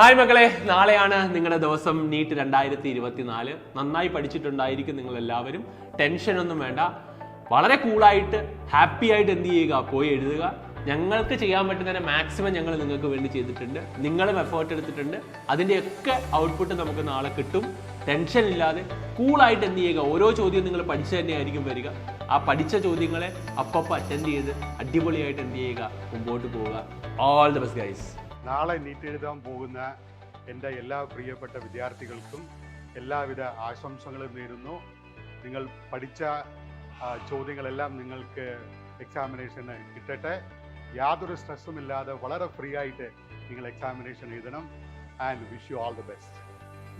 Hi മക്കളെ, നാളെയാണ് നിങ്ങളുടെ ദിവസം നീറ്റ് 2024. നന്നായി പഠിച്ചിട്ടുണ്ടായിരിക്കും നിങ്ങൾ എല്ലാവരും. ടെൻഷനൊന്നും വേണ്ട, വളരെ കൂളായിട്ട് ഹാപ്പി ആയിട്ട് എന്ത് ചെയ്യുക, പോയി എഴുതുക. ഞങ്ങൾക്ക് ചെയ്യാൻ പറ്റുന്നതിന് മാക്സിമം ഞങ്ങൾ നിങ്ങൾക്ക് വേണ്ടി ചെയ്തിട്ടുണ്ട്. നിങ്ങളും എഫേർട്ട് എടുത്തിട്ടുണ്ട്. അതിൻ്റെയൊക്കെ ഔട്ട്പുട്ട് നമുക്ക് നാളെ കിട്ടും. ടെൻഷൻ ഇല്ലാതെ കൂളായിട്ട് എന്ത് ചെയ്യുക, ഓരോ ചോദ്യവും നിങ്ങൾ പഠിച്ചു തന്നെയായിരിക്കും വരിക. ആ പഠിച്ച ചോദ്യങ്ങളെ അപ്പം അറ്റൻഡ് ചെയ്ത് അടിപൊളിയായിട്ട് എന്ത് ചെയ്യുക, മുമ്പോട്ട് പോവുക. All the best guys. നാളെ നീറ്റ് എഴുതാൻ പോകുന്ന എൻ്റെ എല്ലാ പ്രിയപ്പെട്ട വിദ്യാർത്ഥികൾക്കും എല്ലാവിധ ആശംസകളും നേരുന്നു. നിങ്ങൾ പഠിച്ച ചോദ്യങ്ങളെല്ലാം നിങ്ങൾക്ക് എക്സാമിനേഷന് കിട്ടട്ടെ. യാതൊരു സ്ട്രെസ്സും ഇല്ലാതെ വളരെ ഫ്രീ ആയിട്ട് നിങ്ങൾ എക്സാമിനേഷൻ എഴുതണം. And wish you all the best.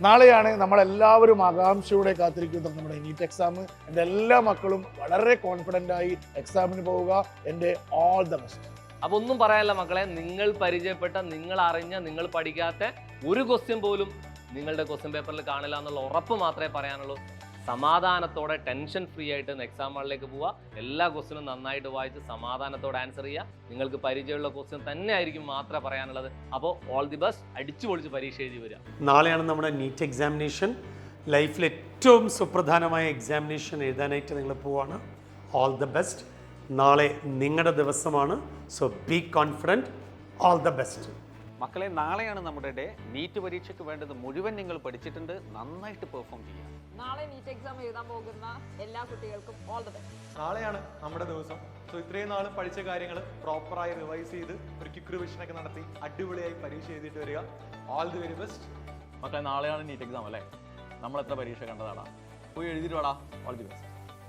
നാളെയാണ് നമ്മളെല്ലാവരും ആകാംക്ഷയോടെ കാത്തിരിക്കുന്നത് നമ്മുടെ നീറ്റ് എക്സാം. എൻ്റെ എല്ലാ മക്കളും വളരെ കോൺഫിഡൻ്റ് ആയി എക്സാമിന് പോവുക. എൻ്റെ ഓൾ ദ ബെസ്റ്റ്. അപ്പൊ ഒന്നും പറയാനില്ല മക്കളെ, നിങ്ങൾ പരിചയപ്പെട്ട, നിങ്ങൾ അറിഞ്ഞ, നിങ്ങൾ പഠിക്കാത്ത ഒരു ക്വസ്റ്റ്യൻ പോലും നിങ്ങളുടെ ക്വസ്റ്റ്യൻ പേപ്പറിൽ കാണില്ല എന്നുള്ള ഉറപ്പ് മാത്രമേ പറയാനുള്ളൂ. സമാധാനത്തോടെ ടെൻഷൻ ഫ്രീ ആയിട്ട് എക്സാം ഹാളിലേക്ക് പോവുക. എല്ലാ ക്വസ്റ്റ്യനും നന്നായിട്ട് വായിച്ച് സമാധാനത്തോടെ ആൻസർ ചെയ്യുക. നിങ്ങൾക്ക് പരിചയമുള്ള ക്വസ്റ്റ്യൻ തന്നെ ആയിരിക്കും മാത്രമേ പറയാനുള്ളത്. അപ്പോൾ ഓൾ ദി ബെസ്റ്റ്. അടിച്ചു പൊളിച്ച് പരീക്ഷ എഴുതി വരിക. നാളെയാണ് നമ്മുടെ നീറ്റ് എക്സാമിനേഷൻ. ലൈഫിൽ ഏറ്റവും സുപ്രധാനമായ എക്സാമിനേഷൻ എഴുതാനായിട്ട് നിങ്ങൾ പോവാണ്. All the best. നാളെ നിങ്ങളുടെ ദിവസമാണ്. So be confident. All the best. മക്കളെ, നാളെയാണ് നമ്മുടെ ഡേ. നീറ്റ് പരീക്ഷയ്ക്ക് വേണ്ടത് മുഴുവൻ നിങ്ങൾ പഠിച്ചിട്ടുണ്ട്. നന്നായിട്ട് പെർഫോം ചെയ്യാം. നാളെ നീറ്റ് എക്സാം എഴുതാൻ പോകുന്ന എല്ലാ കുട്ടികൾക്കും ഓൾ ദ ബെസ്റ്റ്. നാളെയാണ് നമ്മുടെ ദിവസം. സോ ഇത്രയും നാളും പഠിച്ച കാര്യങ്ങൾ പ്രോപ്പറായി റിവൈസ് ചെയ്ത് ഒരു ക്വിക്ക് റിവിഷനൊക്കെ നടത്തി അടിപൊളിയായി പരീക്ഷ എഴുതിയിട്ട് വരിക. All the very best. മക്കളെ, നാളെയാണ് നീറ്റ് എക്സാം അല്ലേ? നമ്മൾ എത്ര പരീക്ഷ കണ്ടതാടാ, പോയി എഴുതിയിട്ട് വാടാ. All the best.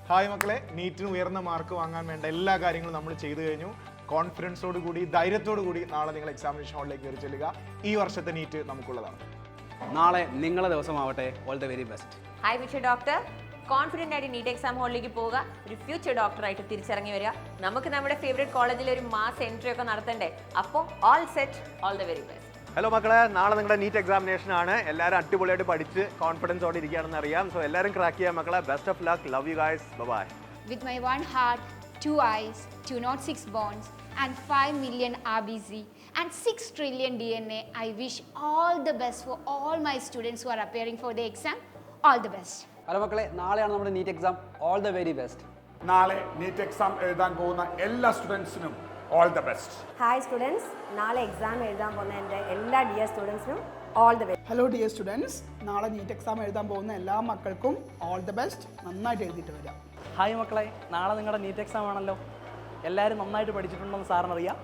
ഹായ് മക്കളെ, നീറ്റിന് ഉയർന്ന മാർക്ക് വാങ്ങാൻ വേണ്ട എല്ലാ കാര്യങ്ങളും നമ്മൾ ചെയ്തു കഴിഞ്ഞു. കോൺഫിഡൻസോട് കൂടി, ധൈര്യത്തോടു കൂടി നാളെ നിങ്ങൾ എക്സാമിനേഷൻ ഹാളിലേക്ക് കയറി ചെല്ലുക. ഈ വർഷത്തെ നീറ്റ് നമുക്കുള്ളതാണ്. നാളെ നിങ്ങളുടെ ദിവസമാവട്ടെ. All the very best. Hi Vishu doctor. Confident ആയിട്ട് നീറ്റ് എക്സാം ഹാളിലേക്ക് പോവുക. ഒരു ഫ്യൂച്ചർ ഡോക്ടറായിട്ട് തിരിച്ചിറങ്ങി വരിക. നമുക്ക് നമ്മുടെ ഫേവറേറ്റ് കോളേജിൽ ഒരു മാസ് എൻട്രി ഒക്കെ നടത്തണ്ടേ? അപ്പോൾ all set. All the very best. Hello മക്കളെ, നാളെ നിങ്ങളുടെ നീറ്റ് എക്സാമിനേഷൻ ആണ്. എല്ലാവരും അടിപൊളിയായിട്ട് പഠിച്ച് കോൺഫിഡൻസോടെ ഇരിക്കുകയാണെന്ന് അറിയാം. സോ എല്ലാവരും ക്രാക്ക് ചെയ്യാം മക്കളെ. Best of luck. Love you guys. Bye. With my one heart, 2 eyes, 206 bonds, and 5 million RBC, and 6 trillion DNA, I wish all the best for all my students who are appearing for the exam. All the best. Hello മക്കളെ, നാളെയാണ് നമ്മുടെ NEET exam. All the very best. നാളെ NEET exam എഴുതാൻ പോകുന്ന എല്ലാ സ്റ്റുഡൻസിനും all the best. Hi students, നാളെ എക്സാം എഴുതാൻ പോകുന്ന എൻ്റെ എല്ലാ ഡിയർ സ്റ്റുഡൻസിനും all the best. Hello dear students, നാളെ നീറ്റ് എക്സാം എഴുതാൻ പോകുന്ന എല്ലാ മക്കൾക്കും ഓൾ ദ ബെസ്റ്റ്. നന്നായിട്ട് എഴുതിയിട്ട് വരാം. ഹായ് മക്കളെ, നാളെ നിങ്ങളുടെ നീറ്റ് എക്സാം ആണല്ലോ. എല്ലാവരും നന്നായിട്ട് പഠിച്ചിട്ടുണ്ടെന്ന് സാറിനറിയാം.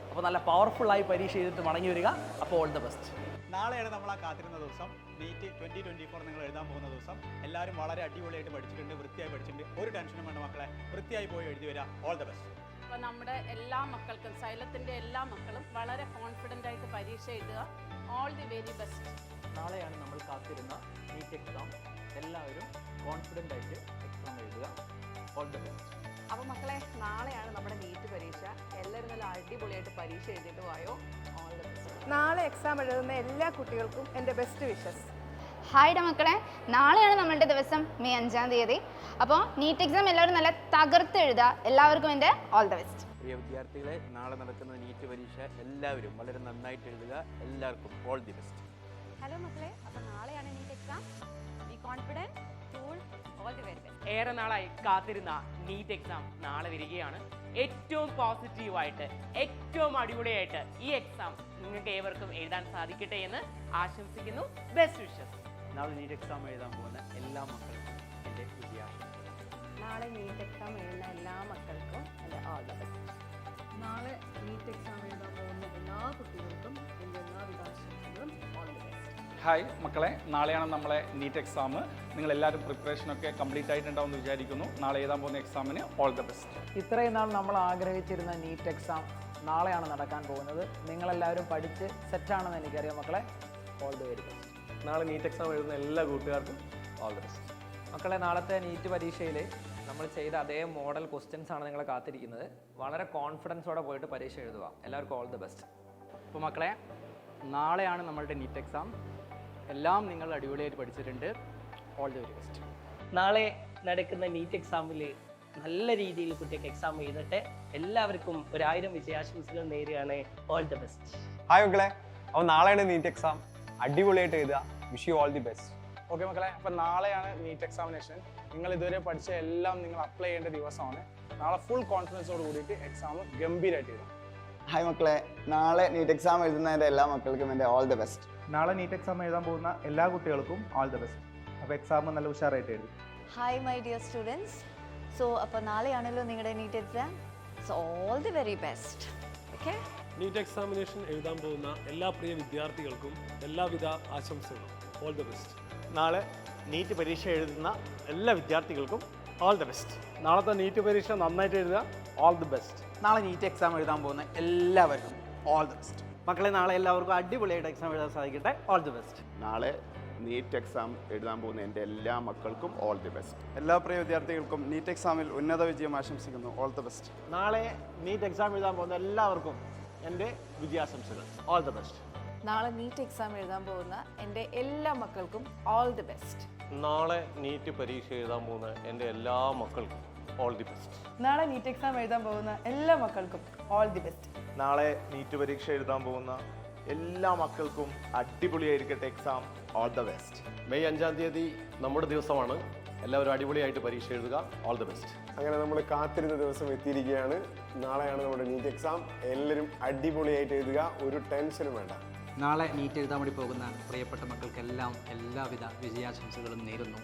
അപ്പോൾ നല്ല പവർഫുള്ളായി പരീക്ഷ ചെയ്തിട്ട് മടങ്ങി വരിക. അപ്പോൾ ഓൾ ദ ബെസ്റ്റ്. നാളെയാണ് നമ്മൾ ആ കാത്തിരുന്ന ദിവസം. നീറ്റ് 2024 നിങ്ങൾ എഴുതാൻ പോകുന്ന ദിവസം. എല്ലാവരും വളരെ അടിപൊളിയായിട്ട് പഠിച്ചിട്ടുണ്ട്, വൃത്തിയായി പഠിച്ചിട്ടുണ്ട്. ഒരു ടെൻഷനും വേണ്ട മക്കളെ, വൃത്തിയായി പോയി എഴുതി വരിക. All the best. അപ്പോൾ നമ്മുടെ എല്ലാ മക്കൾക്കും, സൈലത്തിൻ്റെ എല്ലാ മക്കളും വളരെ കോൺഫിഡൻ്റ് ആയിട്ട് പരീക്ഷ എഴുതുക. All the very best. നാളെയാണ് നമ്മൾ കാത്തിരുന്ന നീറ്റ് എക്സാം. എല്ലാവരും കോൺഫിഡൻ്റ് ആയിട്ട് എക്സാം എഴുതുക. All the best. അപ്പോൾ മക്കളെ, നാളെയാണ് നമ്മുടെ നീറ്റ് പരീക്ഷ. എല്ലാവരും നല്ല അടിപൊളിയായിട്ട് പരീക്ഷ എഴുതിയിട്ട് വായോ. All the best. നാളെ എക്സാം എഴുതുന്ന എല്ലാ കുട്ടികൾക്കും എൻ്റെ ബെസ്റ്റ് വിഷസ്. ഹായ് മക്കളെ, നാളെയാണ് നമ്മളുടെ ദിവസം, മെയ് 5-ാം തീയതി. അപ്പോൾ നീറ്റ് എക്സാം എല്ലാവരും നല്ല തകർത്ത് എഴുതുക. എല്ലാവർക്കും എൻ്റെ ഓൾ ദ ബെസ്റ്റ്. പ്രിയ വിദ്യാർത്ഥികളെ, നാളെ നടക്കുന്ന നീറ്റ് പരീക്ഷ എല്ലാവരും വളരെ നന്നായിട്ട് എഴുതുക. എല്ലാവർക്കും ഓൾ ദി ബെസ്റ്റ്. ഹലോ മക്കളെ, അപ്പോൾ നാളെയാണ് NEET exam. Be confident, cool, all the very best. ഏറെ നാളായി കാത്തിരുന്ന നീറ്റ് എക്സാം നാളെ വരികയാണ്. ഏറ്റവും പോസിറ്റീവായിട്ട്, ഏറ്റവും അടിപൊളിയായിട്ട് ഈ എക്സാം നിങ്ങൾക്ക് ഏവർക്കും എഴുതാൻ സാധിക്കട്ടെ എന്ന് ആശംസിക്കുന്നു. Best wishes. നാളെ നീറ്റ് എക്സാം എഴുതാൻ പോകുന്ന എല്ലാ മക്കൾക്കും എൻ്റെ വിജയാശംസകൾ. നാളെ നീറ്റ് എക്സാം എഴുതുന്ന എല്ലാ മക്കൾക്കും എൻ്റെ ഓൾ ദ ബെസ്റ്റ്. നാളെ നീറ്റ് എക്സാം എഴുതാൻ പോകുന്ന എല്ലാ കുട്ടികൾക്കും എൻ്റെ എല്ലാവിധ ആശംസകളും. All the best. ഹായ് മക്കളെ, നാളെയാണ് നമ്മളെ നീറ്റ് എക്സാം. നിങ്ങൾ എല്ലാവരും പ്രിപ്പറേഷനൊക്കെ കംപ്ലീറ്റ് ആയിട്ടുണ്ടാവും എന്ന് വിചാരിക്കുന്നു. നാളെ എഴുതാൻ പോകുന്ന എക്സാമിന് ഓൾ ദ ബെസ്റ്റ്. ഇത്രയും നാൾ നമ്മൾ ആഗ്രഹിച്ചിരുന്ന നീറ്റ് എക്സാം നാളെയാണ് നടക്കാൻ പോകുന്നത്. നിങ്ങളെല്ലാവരും പഠിച്ച് സെറ്റാണെന്ന് എനിക്കറിയാം മക്കളെ. All the very best. നാളെ നീറ്റ് എക്സാം എഴുതുന്ന എല്ലാ കൂട്ടുകാർക്കും ഓൾ ദ ബെസ്റ്റ്. മക്കളെ, നാളത്തെ നീറ്റ് പരീക്ഷയിൽ നമ്മൾ ചെയ്ത അതേ മോഡൽ ക്വസ്റ്റ്യൻസ് ആണ് നിങ്ങളെ കാത്തിരിക്കുന്നത്. വളരെ കോൺഫിഡൻസോടെ പോയിട്ട് പരീക്ഷ എഴുതുക. എല്ലാവർക്കും ഓൾ ദ ബെസ്റ്റ്. അപ്പോൾ മക്കളെ, നാളെയാണ് നമ്മളുടെ നീറ്റ് എക്സാം. എല്ലാം നിങ്ങൾ അടിപൊളിയായിട്ട് പഠിച്ചിട്ടുണ്ട്. All the very best. നാളെ നടക്കുന്ന നീറ്റ് എക്സാമിൽ നല്ല രീതിയിൽ കുട്ടികൾക്ക് എക്സാം എഴുതട്ടെ. എല്ലാവർക്കും 1000 വിജയാശംസകൾ നേരെയാണ്. All the best. ഹായ് മക്കളെ, അപ്പോൾ നാളെയാണ് നീറ്റ് എക്സാം. അടിപൊളിയായിട്ട് എഴുതുക. Wish you all the best. Okay മക്കളെ, അപ്പം നാളെയാണ് നീറ്റ് എക്സാമിനേഷൻ. നിങ്ങൾ ഇതുവരെ പഠിച്ച എല്ലാം നിങ്ങൾ അപ്ലൈ ചെയ്യേണ്ട ദിവസമാണ്. നാളെ ഫുൾ കോൺഫിഡൻസോട് കൂടിയിട്ട് എക്സാം ഗംഭീരമായിട്ട് എഴുതാം. ഹായ് മക്കളെ, നാളെ നീറ്റ് എക്സാം എഴുതുന്ന എൻ്റെ എല്ലാ മക്കൾക്കും എൻ്റെ ഓൾ ദി ബെസ്റ്റ്. നാളെ നീറ്റ് എക്സാം എഴുതാൻ പോകുന്ന എല്ലാ കുട്ടികൾക്കും ഓൾ ദി ബെസ്റ്റ്. അപ്പോൾ എക്സാം നല്ല ഉഷാറായിട്ട് എഴുതും. Hi my dear students. So അപ്പോൾ നാളെയാണല്ലോ നിങ്ങളുടെ NEET exam. So all the very best. Okay. NEET examination എഴുതാൻ പോകുന്ന എല്ലാ പ്രിയ വിദ്യാർത്ഥികൾക്കും എല്ലാവിധ ആശംസകളും. All the best. നാളെ നീറ്റ് പരീക്ഷ എഴുതുന്ന എല്ലാ വിദ്യാർത്ഥികൾക്കും ഓൾ ദി ബെസ്റ്റ്. നാളത്തെ നീറ്റ് പരീക്ഷ നന്നായിട്ട് എഴുതുക. All the best. നാളെ നീറ്റ് എക്സാം എഴുതാൻ പോകുന്ന എല്ലാവർക്കും ഓൾ ദി ബെസ്റ്റ്. മക്കളെ, നാളെ എല്ലാവർക്കും അടിപൊളിയായിട്ട് എക്സാം എഴുതാൻ സാധിക്കട്ടെ. All the best. നാളെ നീറ്റ് എക്സാം എഴുതാൻ പോകുന്ന എൻ്റെ എല്ലാ മക്കൾക്കും ഓൾ ദി ബെസ്റ്റ്. എല്ലാ പ്രിയ വിദ്യാർത്ഥികൾക്കും നീറ്റ് എക്സാമിൽ ഉന്നത വിജയം ആശംസിക്കുന്നു. All the best. നാളെ നീറ്റ് എക്സാം എഴുതാൻ പോകുന്ന എല്ലാവർക്കും എൻ്റെ വിജയാശംസകൾ. All the best. നാളെ നീറ്റ് എക്സാം എഴുതാൻ പോകുന്ന എൻ്റെ എല്ലാ മക്കൾക്കും ഓൾ ദി ബെസ്റ്റ്. നാളെ നീറ്റ് പരീക്ഷ എഴുതാൻ പോകുന്ന എൻ്റെ എല്ലാ മക്കൾക്കും ഓൾ ദി ബെസ്റ്റ്. നാളെ നീറ്റ് എക്സാം എഴുതാൻ പോകുന്ന എല്ലാ മക്കൾക്കും ഓൾ ദി ബെസ്റ്റ്. നാളെ നീറ്റ് പരീക്ഷ എഴുതാൻ പോകുന്ന എല്ലാ മക്കൾക്കും അടിപൊളിയായിരിക്കട്ടെ exam. All the best. May 5-ാം തീയതി നമ്മുടെ ദിവസമാണ്. എല്ലാവരും അടിപൊളിയായിട്ട് പരീക്ഷ എഴുതുക. All the best. അങ്ങനെ നമ്മൾ കാത്തിരുന്ന ദിവസം എത്തിയിരിക്കുകയാണ്. നാളെയാണ് നമ്മുടെ നീറ്റ് എക്സാം. എല്ലാവരും അടിപൊളിയായിട്ട് എഴുതുക, ഒരു ടെൻഷനും വേണ്ട. നാളെ നീറ്റ് എഴുതാൻ വേണ്ടി പോകുന്ന പ്രിയപ്പെട്ട മക്കൾക്കെല്ലാം എല്ലാവിധ വിജയാശംസകളും നേരുന്നു.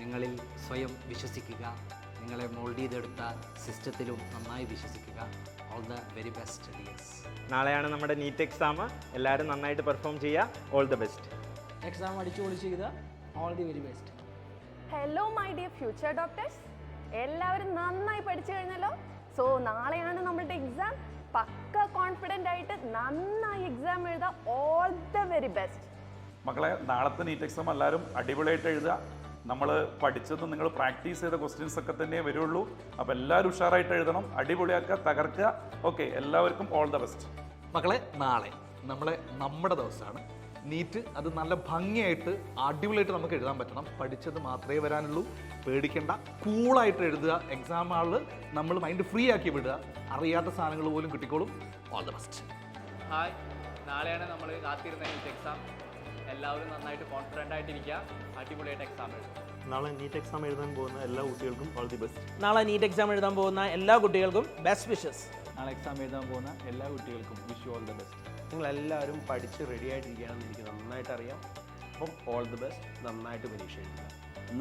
നിങ്ങളിൽ സ്വയം വിശ്വസിക്കുക. നിങ്ങളെ മോൾഡ് ചെയ്തെടുത്ത സിസ്റ്റത്തിലും നന്നായി വിശ്വസിക്കുക. All the very best dears. നാളെയാണ് നമ്മുടെ നീറ്റ് എക്സാം. എല്ലാവരും നന്നായിട്ട് പെർഫോം ചെയ്യുക. All the best. എക്സാം അടിച്ചു പൊളിച്ച് ചെയ്ത all the very best. Hello my dear future doctors. എല്ലാവരും നന്നായി പഠിച്ചു കഴിഞ്ഞല്ലോ. സോ നാളെയാണ് നമ്മളുടെ എക്സാം. പക്ക കോൺഫിഡൻ്റ് ആയിട്ട് നന്നായി എക്സാം എഴുതാം. All the very best. മക്കളെ, നാളത്തെ നീറ്റ് എക്സാം എല്ലാവരും അടിപൊളിയായിട്ട് എഴുതുക. നമ്മൾ പഠിച്ചത് നിങ്ങൾ പ്രാക്ടീസ് ചെയ്ത ക്വസ്റ്റ്യൻസ് ഒക്കെ തന്നെ വരുള്ളൂ. അപ്പോൾ എല്ലാവരും ഉഷാറായിട്ട് എഴുതണം, അടിപൊളിയാക്കുക, തകർക്കുക. ഓക്കെ, എല്ലാവർക്കും ഓൾ ദ ബെസ്റ്റ്. മക്കളെ, നാളെ നമ്മുടെ ദിവസമാണ്. നീറ്റ് അത് നല്ല ഭംഗിയായിട്ട് അടിപൊളിയായിട്ട് നമുക്ക് എഴുതാൻ പറ്റണം. പഠിച്ചത് മാത്രമേ വരാനുള്ളൂ. പേടിക്കേണ്ട, കൂളായിട്ട് എഴുതുക. എക്സാം ഹാളിൽ നമ്മൾ മൈൻഡ് ഫ്രീ ആക്കി വിടുക. അറിയാത്ത സാധനങ്ങൾ പോലും കിട്ടിക്കോളും. All the best. ഹായ്, നാളെയാണ് നമ്മൾ കാത്തിരുന്ന നീറ്റ് എക്സാം. എല്ലാവരും നന്നായിട്ട് കോൺഫിഡൻ്റ് ആയിട്ടിരിക്കുക. അടിപൊളിയായിട്ട് എക്സാം എഴുതുക. നാളെ നീറ്റ് എക്സാം എഴുതാൻ പോകുന്ന എല്ലാ കുട്ടികൾക്കും ഓൾ ദി ബെസ്റ്റ്. നാളെ നീറ്റ് എക്സാം എഴുതാൻ പോകുന്ന എല്ലാ കുട്ടികൾക്കും ബെസ്റ്റ് വിഷസ്. നാളെ എക്സാം എഴുതാൻ പോകുന്ന എല്ലാ കുട്ടികൾക്കും wish you all the best. നിങ്ങളെല്ലാവരും പഠിച്ച് റെഡി ആയിട്ടിരിക്കുകയാണെന്ന് എനിക്ക് നന്നായിട്ട് അറിയാം. അപ്പം ഓൾ ദി ബെസ്റ്റ്. നന്നായിട്ട് പരീക്ഷ എഴുതുക.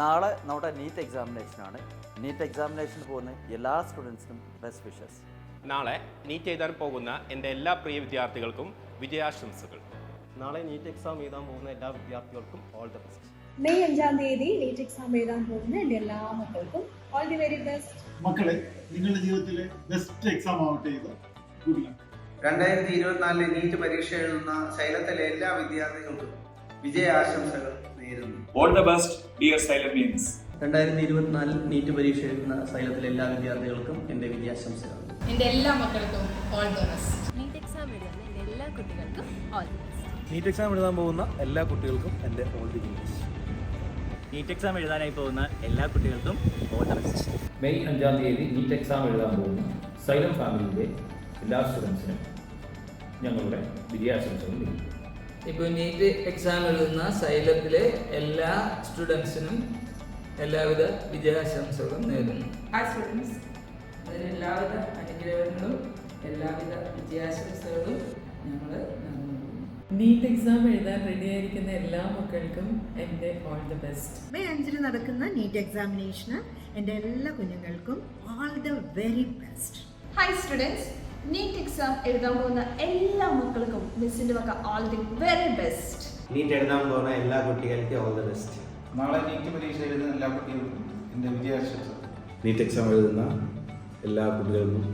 നാളെ നമ്മുടെ നീറ്റ് എക്സാമിനേഷനാണ്. നീറ്റ് എക്സാമിനേഷന് പോകുന്ന എല്ലാ സ്റ്റുഡൻസിനും ബെസ്റ്റ് വിഷസ്. നാളെ നീറ്റ് എഴുതാൻ പോകുന്ന എൻ്റെ എല്ലാ പ്രിയ വിദ്യാർത്ഥികൾക്കും വിജയാശംസകൾ. നാളെ നീറ്റ് എക്സാം എഴുതാൻ പോകുന്ന എല്ലാ വിദ്യാർത്ഥികൾക്കും ഓൾ ദി ബെസ്റ്റ്. മെയ് 5-ാം തീയതി നീറ്റ് എക്സാം എഴുതാൻ പോകുന്ന എൻ്റെ എല്ലാ മക്കൾക്കും ഓൾ ദി വെരി ബെസ്റ്റ്. മക്കളെ, നിങ്ങളുടെ ജീവിതത്തിലെ ബെസ്റ്റ് എക്സാം ആവട്ടെ ഇത്. Good luck. 2024 നീറ്റ് പരീക്ഷ എഴുതുന്ന സൈലത്തിലെ എല്ലാ വിദ്യാർത്ഥികൾക്കും വിജയാശംസകൾ നേരുന്നു. All the best dear silent beings. 2024 NEET പരീക്ഷ എഴുതുന്ന സൈലത്തിലെ എല്ലാ വിദ്യാർത്ഥികൾക്കും എൻ്റെ വിജയാശംസകൾ. എൻ്റെ എല്ലാ മക്കൾക്കും all the best. NEET exam എഴുതുന്ന എൻ്റെ എല്ലാ കുട്ടികൾക്കും all the best. NEET exam എഴുതാൻ പോകുന്ന എല്ലാ കുട്ടികൾക്കും എൻ്റെ all the best. NEET exam എഴുതാനായി പോകുന്ന എല്ലാ കുട്ടികൾക്കും ഓൾ ദി ബെസ്റ്റ്. മെയ് 5-ാം തീയതി നീറ്റ് എക്സാം എഴുതാൻ പോകുന്ന സൈലം ഫാമിലിയിലെ എല്ലാ സ്റ്റുഡൻസിനും ഞങ്ങളുടെ വിജയാശംസകൾ നേരുന്നു. ഇപ്പോൾ നീറ്റ് എക്സാം എഴുതുന്ന സൈലത്തിലെ എല്ലാ സ്റ്റുഡൻസിനും എല്ലാവിധ വിജയാശംസകളും നേരുന്നു. എല്ലാവിധ അനുഗ്രഹങ്ങളും എല്ലാവിധ വിജയാശംസകളും ഞങ്ങൾ നീറ്റ് എക്സാം എഴുതാൻ റെഡിയായിരിക്കുന്ന എല്ലാ മക്കൾക്കും എൻ്റെ ഓൾ ദി ബെസ്റ്റ്. മെയ് 5-ന് നടക്കുന്ന നീറ്റ് എക്സാമിനേഷന് എൻ്റെ എല്ലാ കുഞ്ഞുങ്ങൾക്കും all the very best. Hi students, NEET exam എഴുതാൻ പോകുന്ന എല്ലാ മക്കൾക്കും മിസ്സിൻ്റെ വക all the very best. NEET എഴുതാൻ പോകുന്ന എല്ലാ കുട്ടികൾക്കും ഓൾ ദി ബെസ്റ്റ്. നാളെ നീറ്റ് പരീക്ഷ എഴുതുന്ന എല്ലാ കുട്ടികൾക്കും എൻ്റെ വിജയാശംസകൾ. നീറ്റ് എക്സാം എഴുതുന്ന എല്ലാ കുട്ടികൾക്കും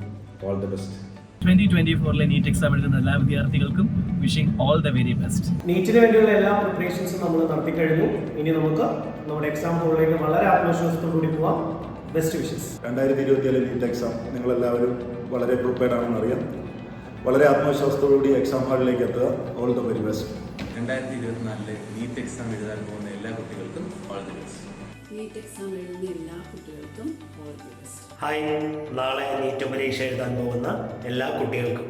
all the best. 2024 NEET exam എഴുതുന്ന എല്ലാ വിദ്യാർത്ഥികൾക്കും wishing all the very best. നീറ്റിന് വേണ്ടിയുള്ള എല്ലാ പ്രിപ്പറേഷൻസും നമ്മൾ നടത്തി കഴിഞ്ഞു. ഇനി നമുക്ക് നമ്മുടെ എക്സാം ഹോളിലേക്ക് വളരെ ആത്മവിശ്വാസത്തോടുകൂടി പോവാം. Best wishes. 2024 നീറ്റ് എക്സാം നിങ്ങളെല്ലാവരും വളരെ പ്രിപ്പയർഡ് ആണെന്ന് അറിയാം. വളരെ ആത്മവിശ്വാസത്തോടുകൂടി എക്സാം ഹാളിലേക്ക് എത്തുക. All the very best. 2024 NEET exam എഴുതാൻ പോകുന്ന എല്ലാ കുട്ടികൾക്കും all the best. NEET exam എഴുതുന്ന എല്ലാ കുട്ടികൾക്കും ഓൾ ദി ബെസ്റ്റ്. ഹായ്, നാളെ നീറ്റ് പരീക്ഷ എഴുതാൻ പോകുന്ന എല്ലാ കുട്ടികൾക്കും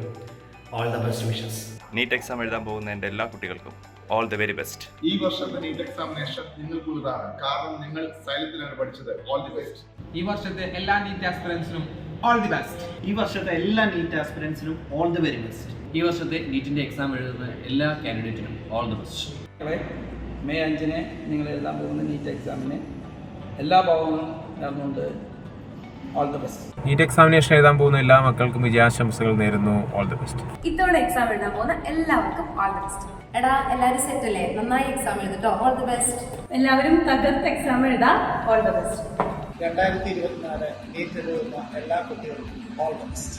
all the best wishes. NEET exam എഴുതാൻ പോകുന്ന എൻ്റെ എല്ലാ കുട്ടികൾക്കും ഓൾ ദ വെരി ബെസ്റ്റ്. ഈ വർഷത്തെ നീറ്റ് എക്സാമിനേഷൻ നിങ്ങൾക്കുള്ളതാണ്. കാരണം നിങ്ങൾ സൈലത്തിലാണ് പഠിച്ചത്. All the best. ഈ വർഷത്തെ എല്ലാ നീറ്റ് ആസ്പിറൻസിനും ഓൾ ദി ബെസ്റ്റ്. ഈ വർഷത്തെ എല്ലാ നീറ്റ് ആസ്പിറൻസിനും ഓൾ ദി വെരി ബെസ്റ്റ്. ഈ വർഷത്തെ നീറ്റിൻ്റെ എക്സാം എഴുതുന്ന എല്ലാ കാൻഡിഡേറ്റിനും ഓൾ ദി ബെസ്റ്റ്. മെയ് 5 നിങ്ങൾ എഴുതാൻ പോകുന്ന നീറ്റ് എക്സാമിന് എല്ലാ ഭാവങ്ങളും നടന്നുകൊണ്ട് all the best. NEET examination എഴുതാൻ പോകുന്ന എല്ലാ മക്കൾക്കും വിജയാശംസകൾ നേരുന്നു. All the best. ഇത്തവണ എക്സാം എഴുതാൻ പോകുന്ന എല്ലാവർക്കും ഓൾ ദി ബെസ്റ്റ്. എടാ എല്ലാവരും സെറ്റ് അല്ലേ? നന്നായി എക്സാം എഴുതിട്ടോ. All the best. എല്ലാവരും തകർത്ത് എക്സാം എഴുതാം. All the best. 2024 നീറ്റ് എഴുതുന്ന എല്ലാ കുട്ടികൾക്കും ഓൾ ദി ബെസ്റ്റ്.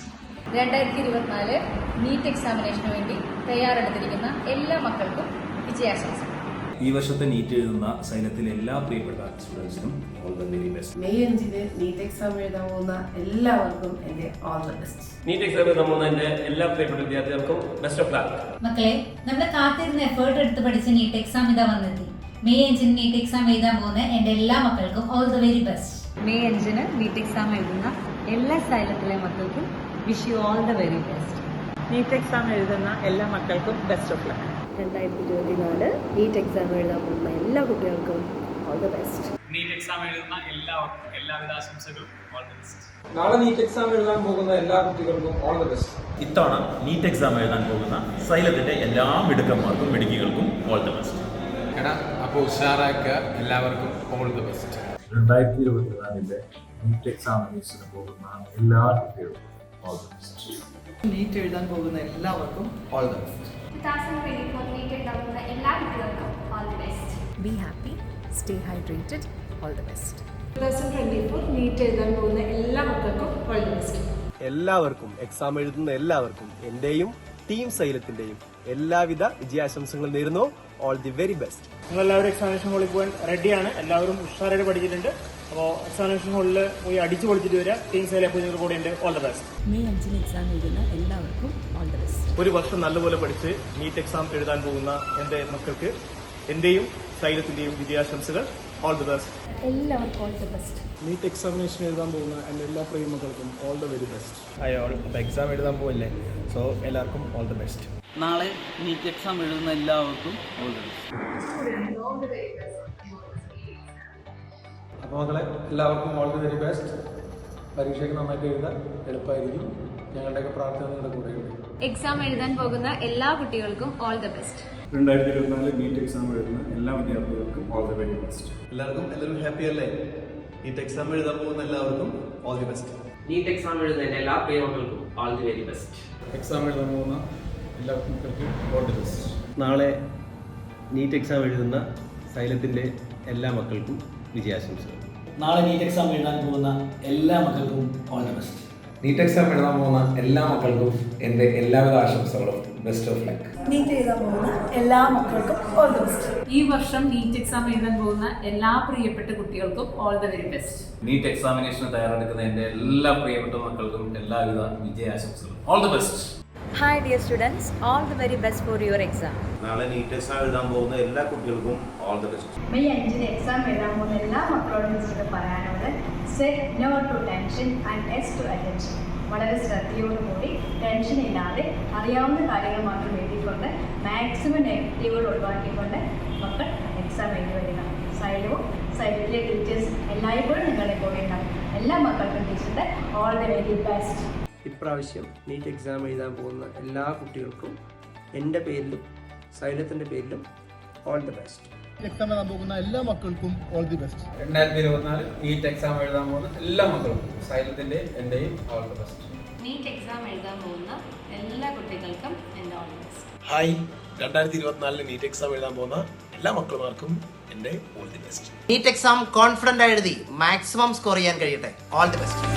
2024 നീറ്റ് എക്സാമിനേഷന് വേണ്ടി തയ്യാറെടുത്തിരിക്കുന്ന എല്ലാ മക്കൾക്കും വിജയാശംസകൾ. ഈ വർഷത്തെ നീറ്റ് എഴുതുന്ന സൈലത്തിലെ എല്ലാ പ്രിയപ്പെട്ട സ്റ്റുഡൻസിനും all the very best. May 5 NEET exam എഴുതാൻ പോകുന്ന എല്ലാവർക്കും എൻ്റെ all the best. NEET exam എഴുതാൻ പോകുന്ന എൻ്റെ എല്ലാ പ്രിയപ്പെട്ട വിദ്യാർത്ഥികൾക്കും ബെസ്റ്റ് ഓഫ് ലക്ക്. മക്കളെ, നമ്മൾ കാത്തിരുന്ന് എഫേർട്ട് എടുത്ത് പഠിച്ച നീറ്റ് എക്സാം ഇതാ വന്നെത്തി. മെയ് 5 നീറ്റ് എക്സാം എഴുതാൻ പോകുന്ന എൻ്റെ എല്ലാ മക്കൾക്കും all the very best. May 5 NEET exam എഴുതുന്ന എല്ലാ സൈലത്തിലെ മക്കൾക്കും wish you all the very best. NEET exam എഴുതുന്ന എല്ലാ മക്കൾക്കും best of luck. 2024 NEET exam എഴുതാൻ പോകുന്ന എല്ലാ കുട്ടികൾക്കും all the best. NEET exam എഴുതുന്ന എല്ലാവർക്കും എല്ലാവിധ ആശംസകളും. All the best. നാളെ നീറ്റ് എക്സാം എഴുതാൻ പോകുന്ന എല്ലാ കുട്ടികൾക്കും ഓൾ ദി ബെസ്റ്റ്. ഇത്തവണ നീറ്റ് എക്സാം എഴുതാൻ പോകുന്ന സൈലത്തിൻ്റെ എല്ലാ മിടുക്കന്മാർക്കും മിടുക്കികൾക്കും ഓൾ ദി ബെസ്റ്റ്. എടാ അപ്പോൾ ഉഷാറാക്കുക. എല്ലാവർക്കും ഓൾ ദി ബെസ്റ്റ്. 2024 നീറ്റ് എക്സാമിനേഷന് പോകുന്ന എല്ലാ കുട്ടികൾക്കും ഓൾ ദി ബെസ്റ്റ്. നീറ്റ് എഴുതാൻ പോകുന്ന എല്ലാവർക്കും ഓൾ ദി ബെസ്റ്റ്. 2024 നീറ്റ് എഴുതാൻ പോകുന്ന എല്ലാ കുട്ടികൾക്കും all the best. Be happy, stay hydrated, all the best. 2024 NEET എഴുതാൻ പോകുന്ന എല്ലാ മക്കൾക്കും ഓൾ ദി ബെസ്റ്റ്. എല്ലാവർക്കും എക്സാം എഴുതുന്ന എല്ലാവർക്കും എൻ്റെയും ടീം സൈലത്തിൻ്റെയും എല്ലാവിധ വിജയാശംസകൾ നേരുന്നു. All the very best. നിങ്ങളെല്ലാവരും എക്സാമിനേഷൻ ഹോളിൽ പോകാൻ റെഡിയാണ്. എല്ലാവരും ഉഷാറായിട്ട് പഠിച്ചിട്ടുണ്ട്. അപ്പോൾ എക്സാമിനേഷൻ ഹോളിൽ പോയി അടിച്ചു പൊളിച്ചിട്ട് വരിക. ടീം സൈലെ കുഞ്ഞുങ്ങൾ കൂടെ ഉണ്ട്. All the best. May 5 exam എഴുതുന്ന എല്ലാവർക്കും ഓൾ ദി ബെസ്റ്റ്. ഒരു വർഷം നല്ലപോലെ പഠിച്ച് നീറ്റ് എക്സാം എഴുതാൻ പോകുന്ന എൻ്റെ മക്കൾക്ക് എൻ്റെയും സൈലത്തിൻ്റെയും വിജയാശംസകൾ. All the best. എല്ലാവർക്കും all the best. NEET examination എഴുതാൻ പോകുന്ന എൻ്റെ എല്ലാ പ്രിയ മക്കൾക്കും ഓൾ ദ വെരി ബെസ്റ്റ്. അപ്പോൾ എക്സാം എഴുതാൻ പോയില്ലേ? സോ എല്ലാവർക്കും ഓൾ ദ ബെസ്റ്റ്. നാളെ നീറ്റ് എക്സാം എഴുതുന്ന എല്ലാവർക്കും ഓൾ ദി ബെസ്റ്റ്. അപ്പോൾ മക്കളെ എല്ലാവർക്കും ഓൾ ദി വെരി ബെസ്റ്റ്. പരീക്ഷയ്ക്ക് നന്നായിട്ട് എഴുതാൻ എളുപ്പമായിരിക്കും. ഞങ്ങളുടെയൊക്കെ പ്രാർത്ഥന നിങ്ങളുടെ കൂടെയുണ്ട്. എക്സാം എഴുതാൻ പോകുന്ന എല്ലാ കുട്ടികൾക്കും all the best. 2024 NEET exam എഴുതുന്ന എല്ലാ വിദ്യാർത്ഥികൾക്കും ഓൾ ദി വെരി ബെസ്റ്റ്. എല്ലാവരും ഹാപ്പി അല്ലേ? നീറ്റ് എക്സാം എഴുതാൻ പോകുന്ന എല്ലാവർക്കും all the best. NEET exam എഴുതുന്ന എൻ്റെ എല്ലാ പ്രിയ മക്കൾക്കും all the very best. Exam എഴുതാൻ പോകുന്ന എല്ലാ മക്കൾക്കും ഓൾ ദി ബെസ്റ്റ്. നാളെ നീറ്റ് എക്സാം എഴുതുന്ന സൈലത്തിൻ്റെ എല്ലാ മക്കൾക്കും വിജയാശംസകൾ. നാളെ നീറ്റ് എക്സാം എഴുതാൻ പോകുന്ന എല്ലാ മക്കൾക്കും all the best. NEET exam എഴുതാൻ പോകുന്ന എല്ലാ മക്കൾക്കും എൻ്റെ എല്ലാവിധ ആശംസകളും. Best of luck. നീറ്റ് എഴുതാൻ പോകുന്ന എല്ലാ മക്കൾക്കും ഓൾ ദി ബെസ്റ്റ്. ഈ വർഷം നീറ്റ് എക്സാം എഴുതാൻ പോകുന്ന എല്ലാ പ്രിയപ്പെട്ട കുട്ടികൾക്കും all the very best. NEET എക്സാമിനേഷന് തയ്യാറെടുക്കുന്ന എൻ്റെ എല്ലാ പ്രിയപ്പെട്ട മക്കൾക്കും എല്ലാവിധ വിജയാശംസകളും. All the best. Hi dear students, all the very best for your exam. നാളെ നീറ്റ് എക്സാം എഴുതാൻ പോകുന്ന എല്ലാ കുട്ടികൾക്കും all the best. May 5 exam എഴുതാൻ പോകുന്ന എല്ലാ മക്കളോടും വിളിച്ചിട്ട് പറയാനുള്ളത് set no to tension and yes to attention. വളരെ ശ്രദ്ധയോടുകൂടി ടെൻഷൻ ഇല്ലാതെ അറിയാവുന്ന കാര്യങ്ങൾ മാത്രം എഴുതിക്കൊണ്ട് മാക്സിമം നെഗറ്റീവുകൾ ഒഴിവാക്കിക്കൊണ്ട് മക്കൾ എക്സാം എഴുതി വരിക. സൈലത്തിലെ ടീച്ചേഴ്സ് എല്ലായ്പ്പോഴും നിങ്ങളുടെ കൂടെ ഉണ്ടാവും. എല്ലാ മക്കൾക്കും ടീച്ചറിൻ്റെ ഓൾ ദ വെരി ബെസ്റ്റ്. ഇപ്രാവശ്യം നീറ്റ് എക്സാം എഴുതാൻ പോകുന്ന എല്ലാ കുട്ടികൾക്കും എൻ്റെ പേരിലും സൈലത്തിൻ്റെ പേരിലും ഓൾ ദി ബെസ്റ്റ്. എക്സാം എഴുതാൻ പോകുന്ന എല്ലാ മക്കൾക്കും all the best. 2024 NEET exam എഴുതാൻ പോകുന്ന എല്ലാ മക്കൾക്കും സൈലത്തിൻ്റെ എൻ്റെയും all the best. NEET exam എഴുതാൻ പോകുന്ന എല്ലാ കുട്ടികൾക്കും എൻ്റെ all the best. Hi, 2024 NEET exam എഴുതാൻ പോകുന്ന എല്ലാ മക്കളുമാർക്കും എൻ്റെ all the best. NEET exam confident എഴുതി മാക്സിമം സ്കോർ ചെയ്യാൻ കഴിയട്ടെ. All the best.